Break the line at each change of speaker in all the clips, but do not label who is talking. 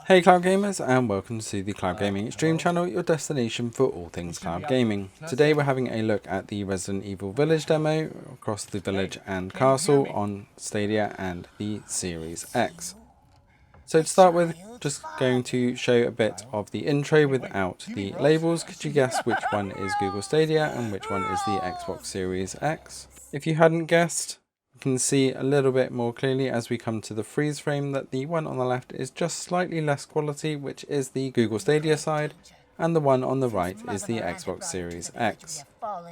Hey Cloud Gamers, and welcome to the Cloud Gaming Extreme channel, your destination for all things cloud gaming. Today we're having a look at the Resident Evil Village demo across the village and castle on Stadia and the Series X. So to start with, just going to show a bit of the intro without the labels. Could you guess which one is Google Stadia and which one is the Xbox Series X? If you hadn't guessed, you can see a little bit more clearly as we come to the freeze frame that the one on the left is just slightly less quality, which is the Google Stadia side, and the one on the right is the Xbox Series X.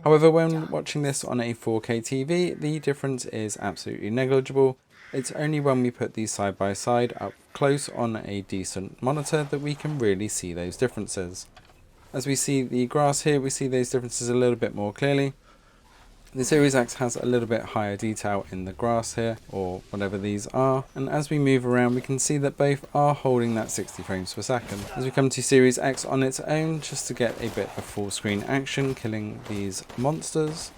However, when watching this on a 4K TV, the difference is absolutely negligible. It's only when we put these side by side up close on a decent monitor that we can really see those differences. As we see the grass here, we see those differences a little bit more clearly. The Series X has a little bit higher detail in the grass here, or whatever these are, and as we move around we can see that both are holding that 60 frames per second. As we come to Series X on its own, just to get a bit of full screen action killing these monsters,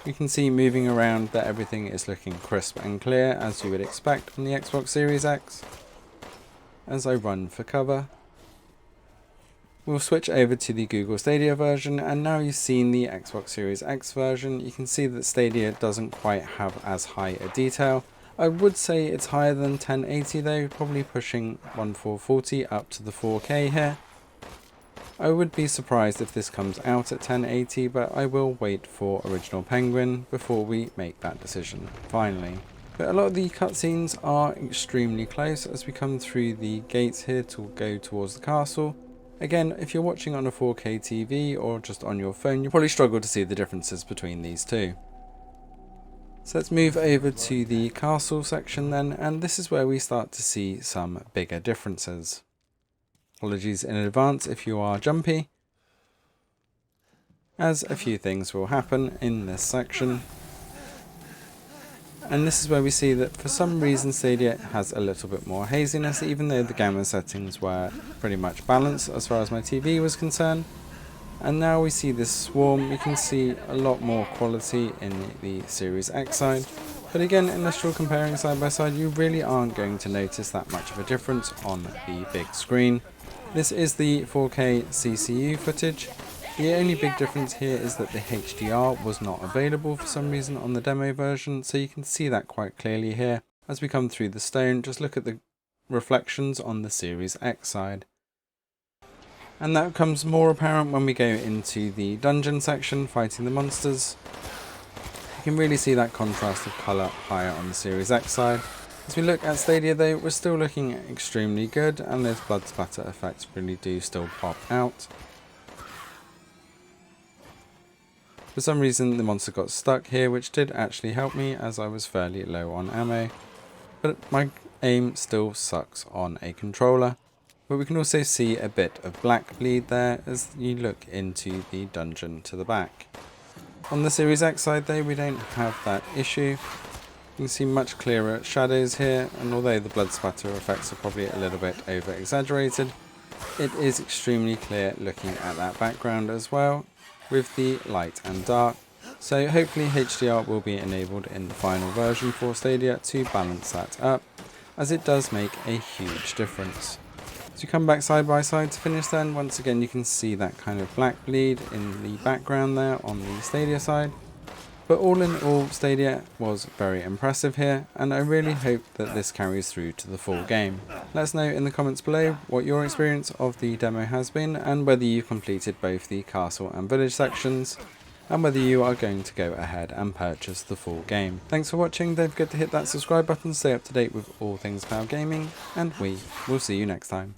you can see moving around that everything is looking crisp and clear as you would expect on the Xbox Series X. As I run for cover, we'll switch over to the Google Stadia version, and now you've seen the Xbox Series X version, you can see that Stadia doesn't quite have as high a detail. I would say it's higher than 1080 though, probably pushing 1440 up to the 4K here. I would be surprised if this comes out at 1080, but I will wait for Original Penguin before we make that decision finally. But a lot of the cutscenes are extremely close as we come through the gates here to go towards the castle. Again, if you're watching on a 4K TV or just on your phone, you'll probably struggle to see the differences between these two. So let's move over to the castle section then, and this is where we start to see some bigger differences. Apologies in advance if you are jumpy, as a few things will happen in this section. And this is where we see that for some reason Stadia has a little bit more haziness, even though the gamma settings were pretty much balanced as far as my TV was concerned. And now we see this swarm, we can see a lot more quality in the Series X side. But again, unless you're comparing side by side, you really aren't going to notice that much of a difference on the big screen. This is the 4K CCU footage. The only big difference here is that the HDR was not available for some reason on the demo version, so you can see that quite clearly here. As we come through the stone, just look at the reflections on the Series X side. And that becomes more apparent when we go into the dungeon section fighting the monsters. You can really see that contrast of colour higher on the Series X side. As we look at Stadia though, we're still looking extremely good, and those blood splatter effects really do still pop out. For some reason the monster got stuck here, which did actually help me as I was fairly low on ammo, but my aim still sucks on a controller. But we can also see a bit of black bleed there as you look into the dungeon to the back. On the Series X side though, we don't have that issue. You can see much clearer shadows here, and although the blood splatter effects are probably a little bit over exaggerated, it is extremely clear looking at that background as well, with the light and dark. So hopefully HDR will be enabled in the final version for Stadia to balance that up, as it does make a huge difference. As you come back side by side to finish then, once again you can see that kind of black bleed in the background there on the Stadia side. But all in all, Stadia was very impressive here, and I really hope that this carries through to the full game. Let us know in the comments below what your experience of the demo has been, and whether you've completed both the castle and village sections, and whether you are going to go ahead and purchase the full game. Thanks for watching, don't forget to hit that subscribe button to stay up to date with all things cloud gaming, and we will see you next time.